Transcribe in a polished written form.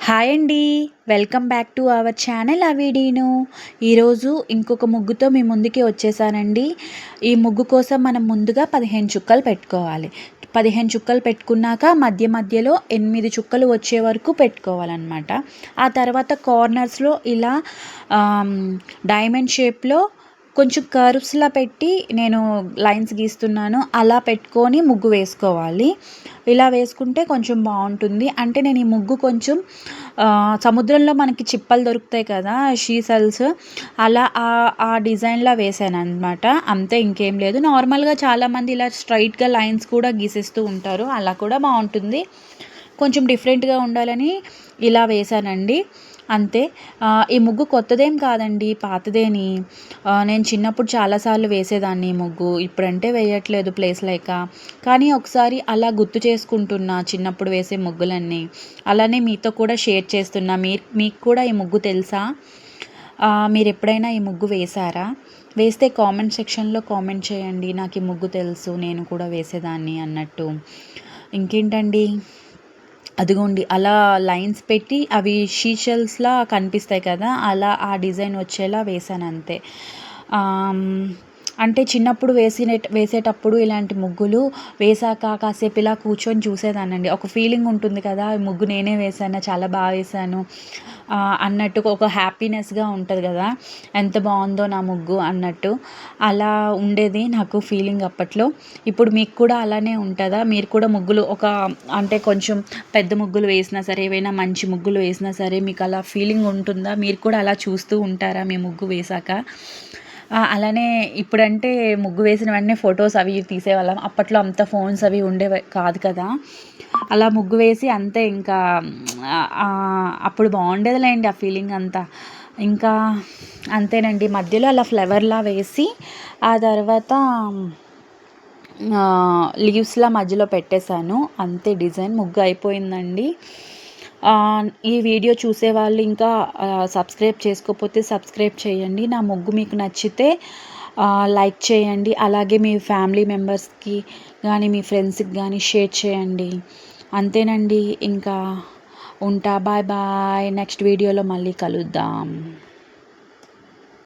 Hi అండి. Welcome back to our channel అవిడీను. ఈరోజు ఇంకొక ముగ్గుతో మీ ముందుకి వచ్చేసానండి. ఈ ముగ్గు కోసం మనం ముందుగా 15 చుక్కలు పెట్టుకోవాలి. 15 చుక్కలు పెట్టుకున్నాక మధ్య మధ్యలో 8 చుక్కలు వచ్చే వరకు పెట్టుకోవాలన్నమాట. ఆ తర్వాత కార్నర్స్లో ఇలా డైమండ్ షేప్లో కొంచెం కర్వ్స్లా పెట్టి నేను లైన్స్ గీస్తున్నాను. అలా పెట్టుకొని ముగ్గు వేసుకోవాలి. ఇలా వేసుకుంటే కొంచెం బాగుంటుంది. అంటే నేను ఈ ముగ్గు కొంచెం సముద్రంలో మనకి చిప్పలు దొరుకుతాయి కదా, షీసెల్స్, అలా ఆ డిజైన్లా వేసాను అనమాట. అంతే, ఇంకేం లేదు. నార్మల్గా చాలామంది ఇలా స్ట్రైట్గా లైన్స్ కూడా గీసేస్తూ ఉంటారు, అలా కూడా బాగుంటుంది. కొంచెం డిఫరెంట్గా ఉండాలని ఇలా వేసానండి, అంతే. ఈ ముగ్గు కొత్తదేం కాదండి, పాతదేని. నేను చిన్నప్పుడు చాలాసార్లు వేసేదాన్ని ఈ ముగ్గు. ఇప్పుడంటే వేయట్లేదు ప్లేస్ లేక. కానీ ఒకసారి అలా గుర్తు చేసుకుంటున్నా చిన్నప్పుడు వేసే ముగ్గులన్నీ. అలానే మీతో కూడా షేర్ చేస్తున్నా. మీకు కూడా ఈ ముగ్గు తెలుసా? మీరు ఎప్పుడైనా ఈ ముగ్గు వేశారా? వేస్తే కామెంట్ సెక్షన్లో కామెంట్ చేయండి. నాకు ఈ ముగ్గు తెలుసు, నేను కూడా వేసేదాన్ని అన్నట్టు. ఇంకేంటండి, అదిగోండి అలా లైన్స్ పెట్టి అవి షీషెల్స్లా కనిపిస్తాయి కదా, అలా ఆ డిజైన్ వచ్చేలా వేసాను, అంతే. అంటే చిన్నప్పుడు వేసేటప్పుడు ఇలాంటి ముగ్గులు వేసాక కాసేపు ఇలా కూర్చొని చూసేదానండి. ఒక ఫీలింగ్ ఉంటుంది కదా, ఈ ముగ్గు నేనే వేసాను, చాలా బాగా వేసాను అన్నట్టు ఒక హ్యాపీనెస్గా ఉంటుంది కదా, ఎంత బాగుందో నా ముగ్గు అన్నట్టు. అలా ఉండేది నాకు ఫీలింగ్ అప్పట్లో. ఇప్పుడు మీకు కూడా అలానే ఉంటుందా? మీరు కూడా ముగ్గులు అంటే కొంచెం పెద్ద ముగ్గులు వేసినా సరే, ఏవైనా మంచి ముగ్గులు వేసినా సరే, మీకు అలా ఫీలింగ్ ఉంటుందా? మీరు కూడా అలా చూస్తూ ఉంటారా మీ ముగ్గు వేశాక? అలానే ఇప్పుడంటే ముగ్గు వేసిన వెంటనే ఫొటోస్ అవి తీసేవాళ్ళం. అప్పట్లో అంత ఫోన్స్ అవి ఉండేవి కాదు కదా. అలా ముగ్గు వేసి అంతే, ఇంకా అప్పుడు బాగుండేదిలేండి ఆ ఫీలింగ్ అంతా. ఇంకా అంతేనండి, మధ్యలో అలా ఫ్లవర్లా వేసి ఆ తర్వాత లీవ్స్లా మధ్యలో పెట్టేశాను, అంతే. డిజైన్ ముగ్గు అయిపోయిందండి. ఈ వీడియో చూసేవాళ్ళు ఇంకా సబ్స్క్రైబ్ చేసుకోకపోతే సబ్స్క్రైబ్ చేయండి. నా ముగ్గు మీకు నచ్చితే లైక్ చేయండి. అలాగే మీ ఫ్యామిలీ మెంబర్స్కి కానీ మీ ఫ్రెండ్స్కి కానీ షేర్ చేయండి. అంతేనండి, ఇంకా ఉంటా. Bye bye. నెక్స్ట్ వీడియోలో మళ్ళీ కలుద్దాం.